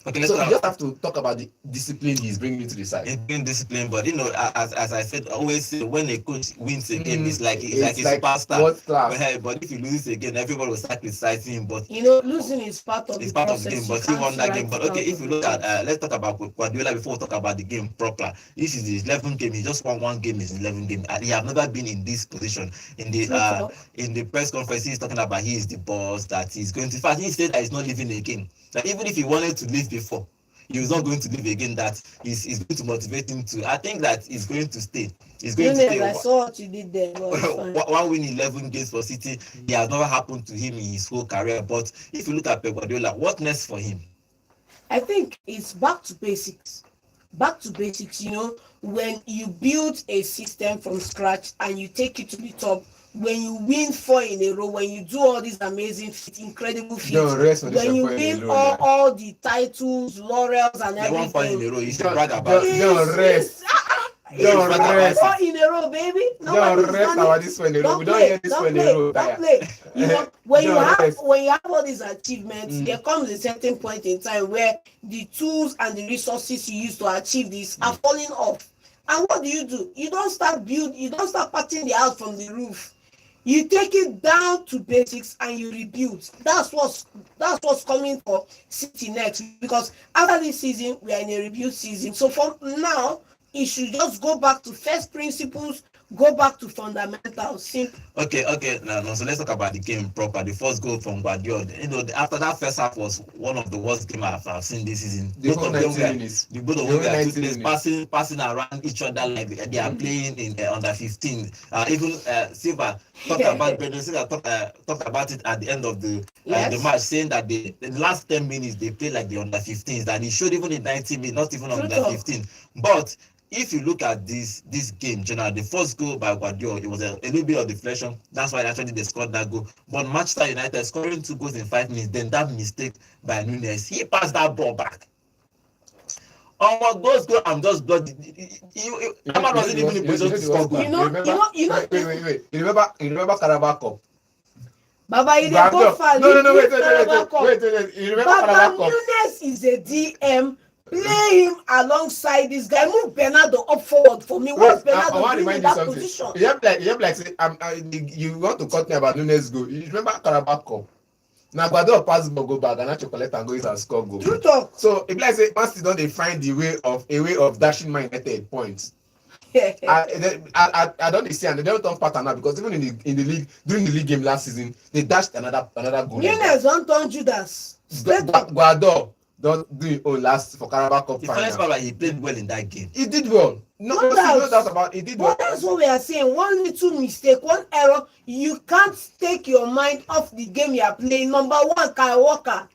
Okay, so you just have to talk about the discipline he's bringing into the side. He's bringing discipline, but as I said, always say when a coach wins a game, it's like a superstar. But if he loses again, everybody will start criticizing him. But losing is part of the game. But he won that game. But okay, if you look at let's talk about Guardiola before we talk about the game proper. This is his 11th game. He just won 1 game. His 11th game. He have never been in this position. In the press conference, he's talking about he is the boss. That he's going to. In fact, he said that he's not leaving again. That even if he wanted to leave before, he was not going to leave again. That is going to motivate him to. I think that he's going to stay. He's going to Nunes, stay. I saw what you did there. But it's fine. One win 11 games for City. It has never happened to him in his whole career. But if you look at Pep Guardiola, what next for him? I think it's back to basics. Back to basics, you know, when you build a system from scratch and you take it to the top, when you win 4 in a row, when you do all these amazing feats, incredible feats, when you win all the titles, laurels, and They won 4 in a everything. row. You should brag about it. Don't rest. Don't rest. 4 in a row, baby. Don't rest about this one in a row. We don't hear this one in a row. Don't play. You know, when you Don't have all these achievements, there comes a certain point in time where the tools and the resources you use to achieve this are falling off. And what do? You don't start patting the house from the roof. You take it down to basics and you rebuild. That's what's coming for City next, because after this season we are in a rebuild season. So from now, it should just go back to first principles, go back to fundamentals. Simple. Okay. Now, so let's talk about the game proper. The first goal from Guardiola. You know, after that first half was one of the worst games I've seen this season. Both of them were passing around each other like they are playing in under 15. Even Silva talked about Brendan Silva talked about it at the end of the match, saying that the last 10 minutes they played like the under 15s. That he showed even in 90 minutes, not even under 15. But if you look at this game, general, the first goal by Guardiola, it was a little bit of deflection. That's why actually they scored that goal. But Manchester United scoring 2 goals in 5 minutes, then that mistake by Nunes, he passed that ball back. Those goals, I'm just bloody. Amorim wasn't even in position to score goal. Wait. You remember Carabao Cup? Baba, you dey go far. No, wait. You remember Carabao Cup? Nunes is a DM. Play him alongside this guy. Move Bernardo up forward for me. What's Bernardo doing in that position? You have like say, you want to cut me about Nunes goal. You remember Carabao Cup? Now Guardiola pass ball go back and actually collect and go in and score goal. True talk. So if like say once they don't, they find a way of dashing Man United points. I don't see, and they don't turn pattern now, because even in the league, during the league game last season, they dashed another goal. Nunes don't turn Judas. Guardiola don't do it last for Carabao Cup The final. first part, he played well in that game. He did well. No doubt about it. He did well. But that's what we are saying. One little mistake, one error, you can't take your mind off the game you are playing. Number 1, Kai Walker.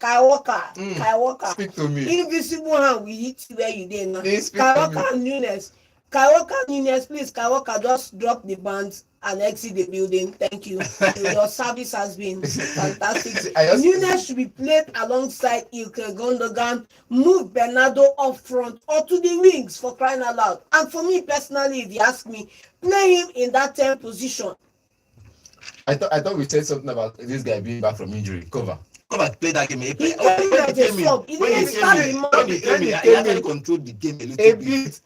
Speak to me. Invisible hand will hit you where you did now. Kai Walker and Nunes. Kai Walker, Nunes, please, Kai Walker, just drop the bands and exit the building. Thank you. Your service has been fantastic. Nunes should be played alongside Ilkay Gundogan. Move Bernardo up front or to the wings, for crying out loud. And for me personally, if you ask me, play him in that 10 position. I thought we said something about this guy being back from injury. Cover. Play that game. When he came in, he actually controlled the game a little bit.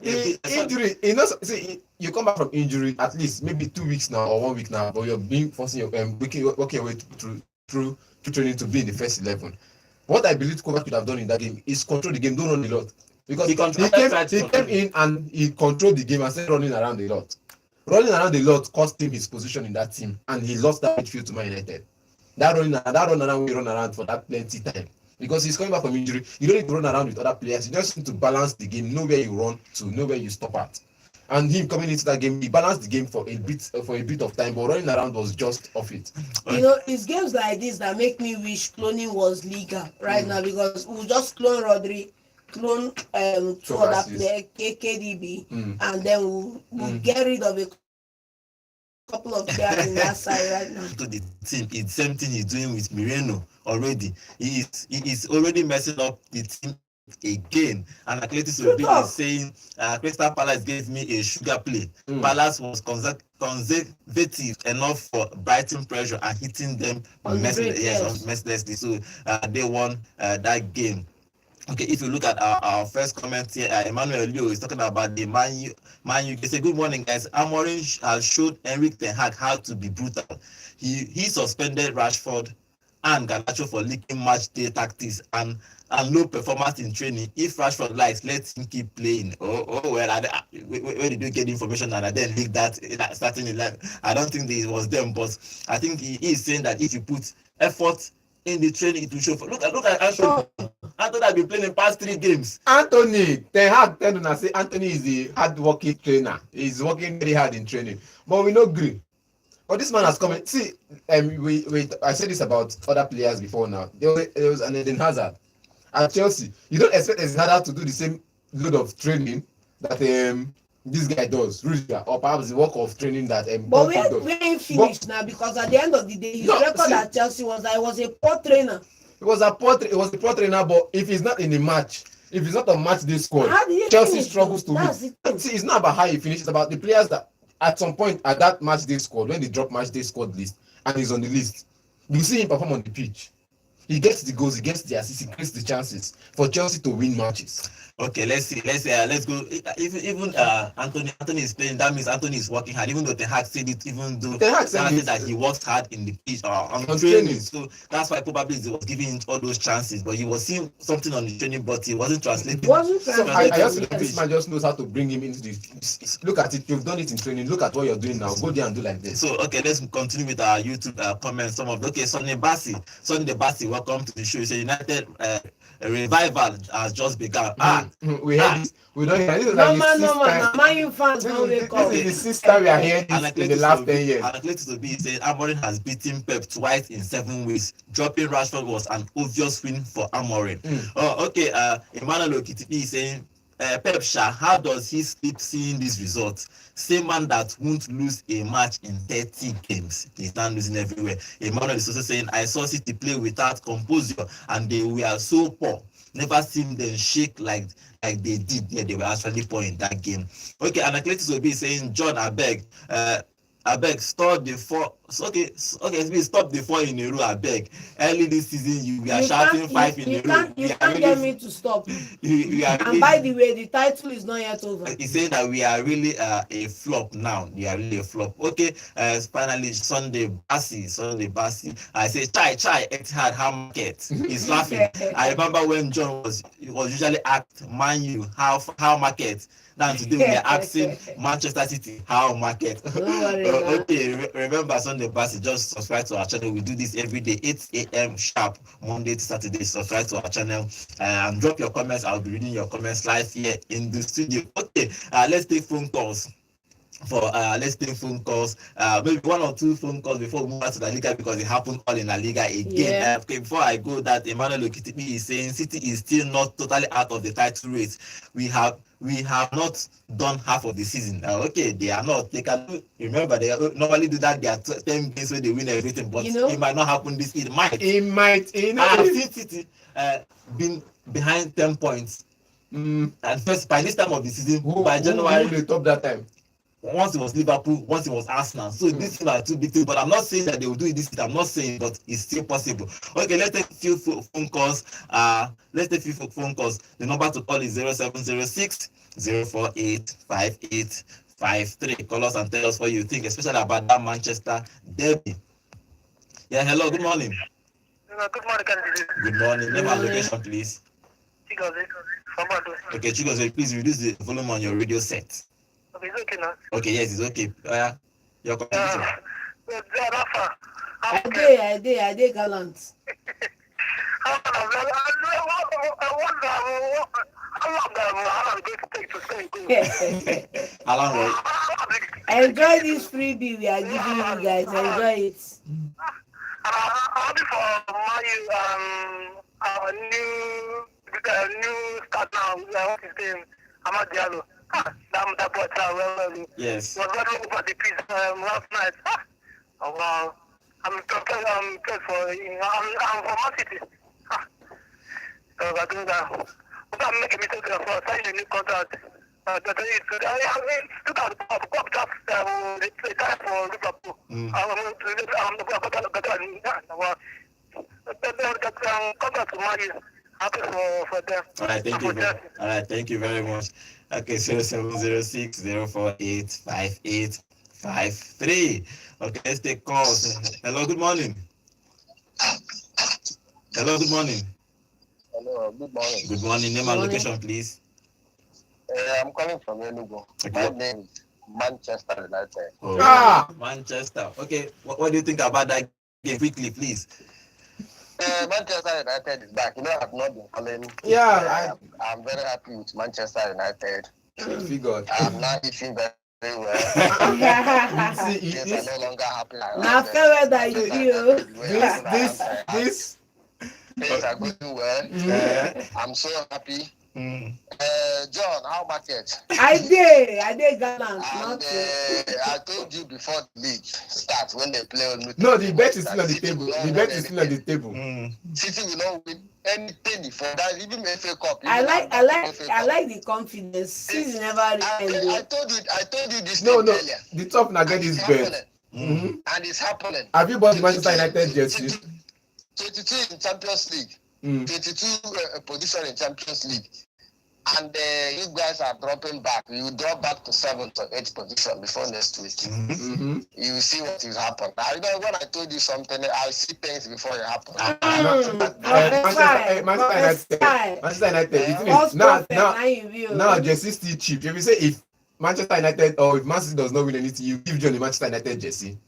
Injury, see, you come back from injury at least maybe 2 weeks now or 1 week now, but you're working your way through training to be in the first 11. What I believe Kovac could have done in that game is control the game, don't run a lot, because he came in and he controlled the game and started running around a lot. Running around a lot cost him his position in that team, and he lost that midfield to Man United. That run around, we run around for that plenty time, because he's coming back from injury. You don't need to run around with other players. You just need to balance the game, know where you run to, know where you stop at. And him coming into that game, he balanced the game for a bit of time, but running around was just off it. You know, it's games like this that make me wish cloning was liga right now, because we'll just clone Rodri, clone two other players, KDB, and then we'll get rid of a couple of players in that side right now. To the team, it's the same thing he's doing with Moreno already. He is already messing up the team again. And Athletic is saying Crystal Palace gave me a sugar play. Palace was conservative enough for Brighton pressure and hitting them mercilessly. So they won that game. Okay, if you look at our first comment here, Emmanuel Leo is talking about the Man U. They say, good morning, guys. Amorim has showed Enrique Ten Hag how to be brutal. He suspended Rashford and Garnacho for leaking match day tactics and low performance in training. If Rashford likes, let him keep playing. Well, where did you get information and I then leak that starting in life? I don't think it was them, but I think he is saying that if you put effort in the training, it will show. Look at Anthony. Anthony has been playing in past 3 games. Anthony, Ten Hag tell una say Anthony is a hard-working trainer. He's working very hard in training, but we no gree. But this man has come in. See, I said this about other players before now. There was an Eden Hazard at Chelsea. You don't expect Eden Hazard to do the same load of training that this guy does, Rudiger, or perhaps the work of training that But does. we ain't finished now, because at the end of the day, his record at Chelsea was that he was a poor trainer. It was a poor trainer, but if he's not in a match, if he's not a match day squad, Chelsea struggles to win. See, it's not about how he finishes, it's about the players that at some point at that match day squad, when they drop match day squad list and he's on the list, you see him perform on the pitch. He gets the goals, he gets the assists, he creates the chances for Chelsea to win matches. Okay, let's go. Even Anthony is playing. That means Anthony is working hard. Even though Ten Hag said it, even though Ten Hag said that he works hard in the pitch on training. So that's why probably he was giving all those chances. But he was seeing something on the training, but he wasn't translating. I just think this man just knows how to bring him into the. Look at it. You've done it in training. Look at what you're doing now. Go there and do like this. So okay, let's continue with our YouTube comments. Sunday Bassi, welcome to the show. So United. A revival has just begun. We heard this. We don't hear this. No man. Man, you fans don't wake up. This is the sister we are hearing this in the last 10 years. And Athletic to be saying Amorim has beaten Pep twice in 7 weeks. Dropping Rashford was an obvious win for Amorim. Okay. Emmanuel Okitipi is saying, Pep Sha, how does he sleep seeing these results? Same man that won't lose a match in 30 games. He's not losing everywhere. Emmanuel is also saying, I saw City play without composure and they were so poor. Never seen them shake like they did. Yeah, they were actually poor in that game. Okay, and Athletic will be saying, John, abeg, stop the 4. Okay, stop the 4 in a row, abeg. Early this season, you are shouting 5 in a row. You can't get me to stop. And by the way, the title is not yet over. He's saying that we are really a flop now. We are really a flop. Okay, finally, Sunday Bassi. I say, chai, Etihad, how market? He's laughing. I remember when John was usually asked, Man U, how market? Now today we are asking Manchester City how market. Okay, remember Sunday Bassi, just subscribe to our channel. We do this every day, 8 a.m. sharp, Monday to Saturday. Subscribe to our channel and drop your comments. I'll be reading your comments live here in the studio. Okay, let's take phone calls. Maybe 1 or 2 phone calls before we move on to the liga, because it happened all in the liga again. Yeah. Okay, before I go, that Emmanuel Okitipi is saying City is still not totally out of the title race. We have not done half of the season. Okay, they are not. They can remember they normally do that. They are 10 games where they win everything, but it might not happen this. It might. I have seen City been behind 10 points. And first by this time of the season, by January, they top that time. Once it was Liverpool, once it was Arsenal. So these things are too big things, but I'm not saying that they will do it this season. I'm not saying, but it's still possible. Okay, let's take a few phone calls. The number to call is 0706 048 5853. Call us and tell us what you think, especially about that Manchester derby. Yeah, hello, good morning. Good morning, candidate. Good morning. Name and location, please. Chigozie from Ado. Okay, Chigozie, please reduce the volume on your radio set. Okay, it's okay now. Okay, yes, it's okay. Your connection. I did gallant. Enjoy this freebie we are giving you guys. Enjoy it. I'm for our new start now. What is his name? Amad Diallo. That boy well. Yes. He was running over the pitch last night. Oh wow. I'm for Man City. So I do that. I'm making me take for signing a new contract. The time for Liverpool. Contract to Man U. Happy for them. All right, thank you very much. Okay, 0706 048 5853. Okay, let's take calls. Hello, good morning. Hello, good morning. Good morning. Name and location, please. I'm calling from Enugu. My name is Manchester United. Manchester. Okay, what do you think about that game? Quickly, please. Manchester United is back. You know, I've not been following. Yeah, I'm very happy with Manchester United. figured. I'm not eating very well. See, Yes, I'm no longer happy. Now, fair that you feel. this. Things are going well. I'm so happy. John, how market? I did gallant. And I told you before the league starts when they play on. No, the bet is still on the table. The bet is still on the table. City will not win any penny for that. Even FA Cup. I like the confidence. Season never I ended. told you this No, thing earlier. the top now get this bet. And it's happening. Have you bought the Manchester United jersey? 22 in Champions League. 22 position in Champions League. And you guys are dropping back. You drop back to 7th or 8th position before next week. You will see what will happen. I know when I told you something, I see things before it happens. Manchester United. Now jersey still cheap. If you say if Manchester United or if Man City does not win anything, you give John the Manchester United jersey,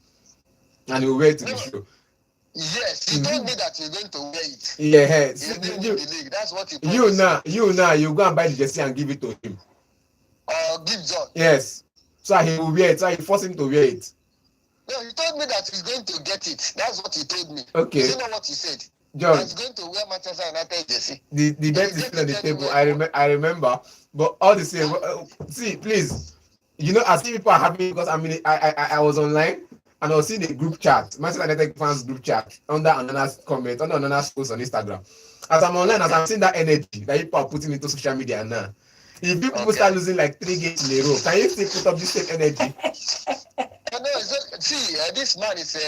and he will wear it to the show. Yes, he told me that he's going to wear it. Yeah, He's going to win the league. That's what he told you go and buy the jersey and give it to him. Give John. Yes. So he will wear it. So you force him to wear it. No, he told me that he's going to get it. That's what he told me. Okay. You know what he said? John. He's going to wear Manchester United jersey. The bet is still on the table. I remember. But all the same, see, please. You know, I see people are happy because I was online. And I was seeing a group chat, Manchester United fans group chat, under another's comment, under another's post on Instagram. As I'm online, as I'm seeing that energy that people are putting into social media now. If people start losing like 3 games in a row, can you still put up the same energy? No, this man is a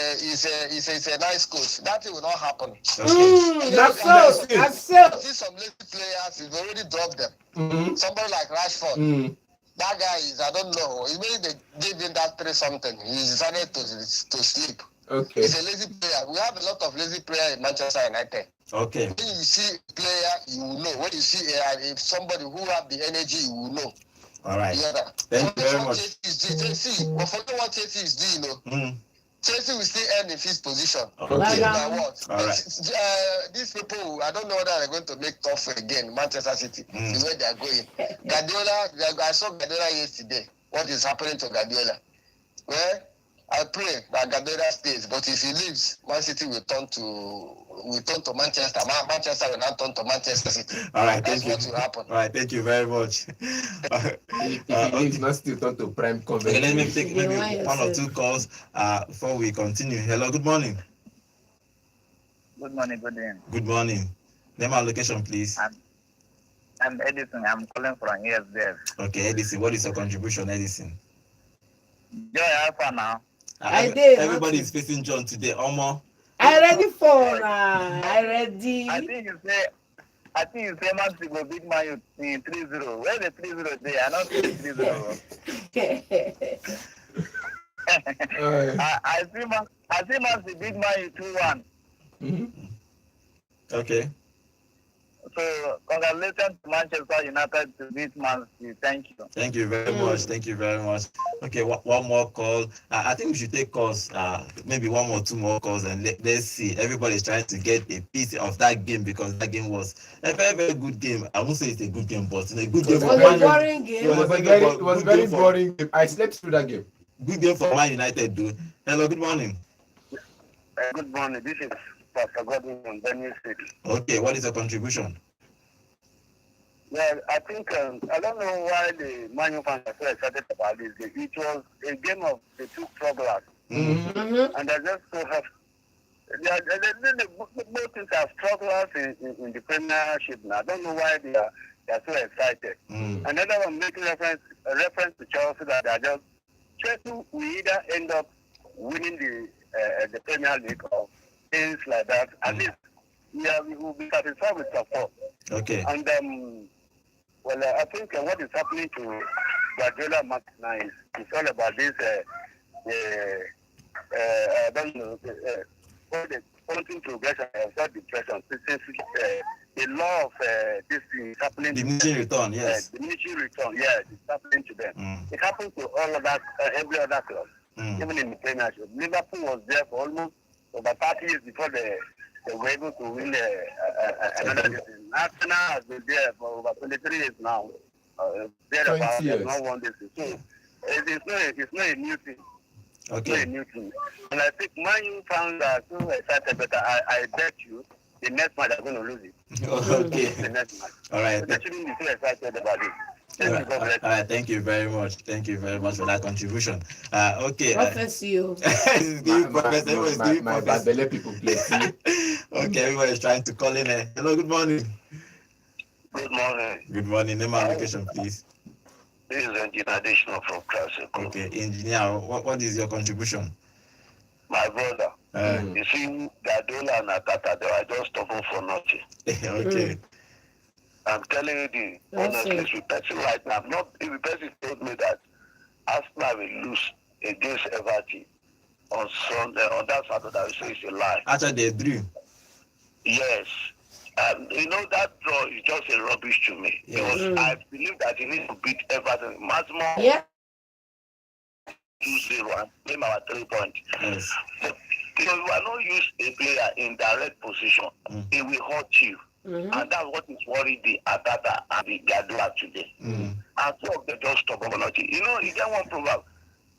nice coach. That will not happen. That's so. See some lazy players, he's already dropped them. Somebody like Rashford. That guy is, I don't know. He maybe they gave him that 3-something. He decided to sleep. Okay. He's a lazy player. We have a lot of lazy players in Manchester United. Okay. When you see a player, you will know. When you see if somebody who have the energy, you will know. All right. Yeah. Thank you very much. But forget what Chelsea is doing, you know. Chelsea will still end in 5th position. Okay. What? All right. These people, I don't know whether they're going to make tough again, Manchester City, the way they're going. Guardiola, I saw Guardiola yesterday. What is happening to Guardiola? Well, I pray that Guardiola stays, but if he leaves, Man City will turn to Manchester. Manchester will not turn to Manchester City. All right, That's thank you. what will happen. All right, thank you very much. If he leaves, Man City will turn to prime convent. Okay, let me take maybe one or two calls before we continue. Hello, good morning. Good morning, good evening. Good morning. Name and location, please. I'm Edison. I'm calling from ESDF. Okay, Edison, what is your contribution, Edison? Joy Alpha now. Everybody is facing John today. Omo. I ready for now. I ready. I think you say Man City will beat Man U in 3-0. Where the 3-0 there? I not see 3-0. I see Man City beat Man U 2-1. Okay. So congratulations to Manchester United to beat Man City. Thank you. Thank you very much. Thank you very much. Okay, one more call. I think we should take calls. Maybe one or two more calls, and let's see. Everybody's trying to get a piece of that game because that game was a very, very good game. I won't say it's a good game, but a good game. It was a boring game. It was a very boring game. I slept through that game. Good game for Man United, dude. Hello, good morning. Good morning. This is Pastor Godwin from Benue State. Okay, what is your contribution? Well, I think, I don't know why the Man U fans are so excited about this game. It was a game of the two strugglers. And they're just so happy. Both teams are strugglers in the Premiership now. I don't know why they are so excited. Another one making reference to Chelsea that they are just Chelsea will either end up winning the Premier League or things like that. At least we will be satisfied with support. Okay. And I think what is happening to Guardiola now is all about this. I don't know. Pointing progression and self depression. The law of this thing is happening. Diminishing return, yes. Diminishing return, yes, it's happening to them. It happens to all of that, every other club, even in the Premiership. Liverpool was there for almost over 30 years before they they were able to win another season. Arsenal has been there for over 23 years now. Thereabout, they have not won this season. So it's not a new thing. Okay. And I think Man U fans are too excited, but I bet you the next match are going to lose it. Okay. The next match. All right. They shouldn't be too excited about it. All right. Thank you very much. Thank you very much for that contribution. Okay. Prophecy. My bad belly people play. Okay, everybody is trying to call in. Hello, good morning. Good morning. Good morning. Name and location, please. This is Engineer Additional from Classic. Okay, engineer, what is your contribution? My brother, you see, Gadola and Atata, they are just stubborn for nothing. Okay. I'm telling you the honestly, with person right now, not if the person told me that Arsenal will lose against Everton on Sunday, on that Saturday, I will say it's a lie. Actually, they drew. Yes. You know, that draw is just a rubbish to me. Yes. Because I believe that you need to beat Everton maximum 2-0 and claim our 3 points. Yes. But because we are not use a player in direct position, it will hurt you. And that's what is worrying the Atata and the Gadua today. And some of them just stop over. You know, you get one proverb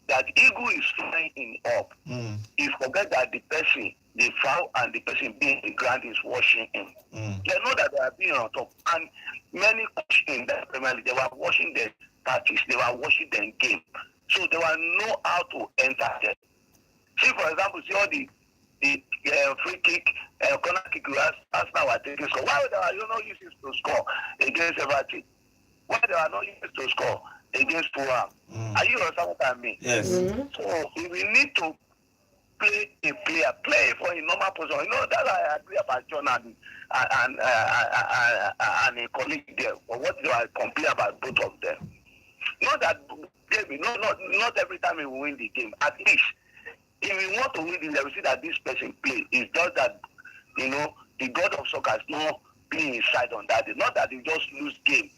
that eagle is flying in up. You forget that the person, the foul and the person being the ground is watching him. They know that they are being on top. And many coaches in that Premier League, they were watching their tactics, they were watching their game. So they were know how to enter them. See, for example, see all the free kick, corner kick, Arsenal were taking score. Why they are not used to score against Everton? Why they are not used to score against Fulham? Are you understand what I mean? Yes. So we need to play for a normal position. You know that I agree about John and a colleague there. But what do I complain about both of them? Not that not every time we win the game. At least if we want to win the game, we see that this person play. It's just that the God of soccer is not being inside on that day. Not that you just lose game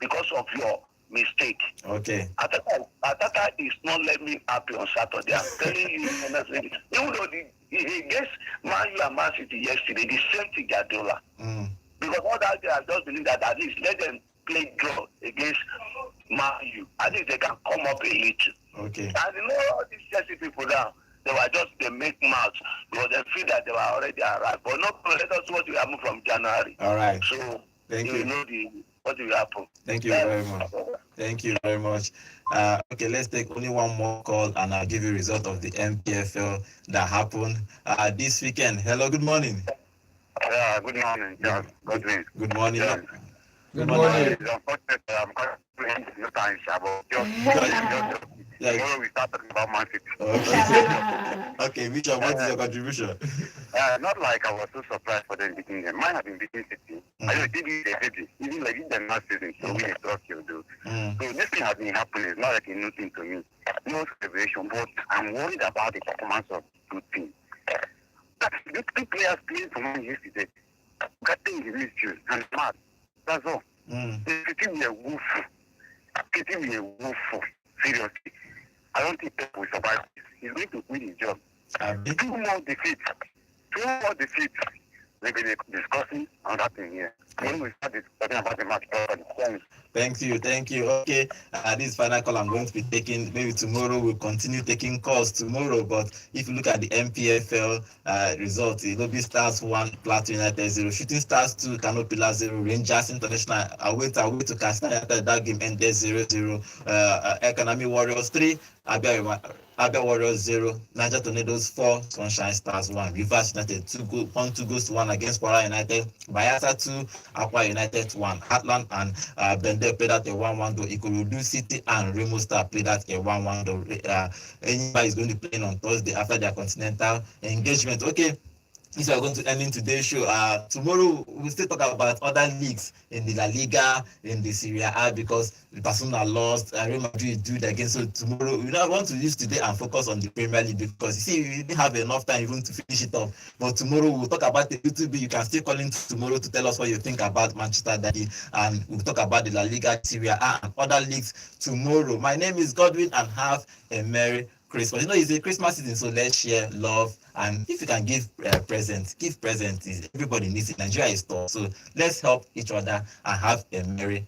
because of your mistake. Okay. Atata is not letting me happy on Saturday. I'm telling you honestly. Even though against Man U and Man City yesterday, the same thing Guardiola. Because all that day I just believe that at least let them play draw against Man U. At least they can come up a little. Okay. And you know all these Chelsea people now, they make mouths because they feel that they were already arrived. But no, let us see what will happen from January. All right. So thank you. Know what will happen. Thank you very much. Thank you very much. Okay, let's take only one more call and I'll give you result of the NPFL that happened this weekend. Hello, good morning. Yeah, good morning. Yeah, Godwin. Good morning. Yeah. Good morning. I'm calling no time, but just tomorrow we start talking about Man City. Okay. Okay, Richard, what is your contribution? Not like I was so surprised for them beating them. Mine have been beating City. I know they even like them last season, so we trust you, do. So this thing has been happening. It's not like a new thing to me. No celebration, but I'm worried about the performance of the team. The two players playing for me yesterday, cutting the issues and mad. That's all. The City were woeful. City were woeful. Seriously. I don't think Pep will survive this. He's going to win his job. 2 more defeats. We'll be discussing on that thing here. When we start talking about the match, Thank you. Okay, this final call I'm going to be taking. Maybe tomorrow we'll continue taking calls tomorrow. But if you look at the NPFL results, Lobby Stars 1, Plateau United 0, Shooting Stars 2, Kano Pillars 0, Rangers International away to Castle United. That game ended 0-0. Economy Warriors 3, Abia Warriors 0, Naija Tornadoes 4, Sunshine Stars 1, Rivers United 2 goals to 1 against Kwara United, Bayelsa 2, Akwa United 1, Atlant and Bende played at a 1-1 though. Ikorodu City and Remo Star played at a 1-1 though. Enyimba is going to be playing on Thursday after their continental engagement. Okay. This is going to end in today's show. Tomorrow we'll still talk about other leagues in the La Liga, in the Serie A, because the Barcelona lost, Real Madrid do it again. So tomorrow we don't want to use today and focus on the Premier League because you see we didn't have enough time even to finish it off. But tomorrow we'll talk about a little bit. You can still call in tomorrow to tell us what you think about Manchester Derby, and we'll talk about the La Liga, Serie A, and other leagues tomorrow. My name is Godwin, and have a merry Christmas. You know, it's a Christmas season, so let's share love. And if you can give presents, give presents. Everybody needs it. Nigeria is tough, so let's help each other and have a merry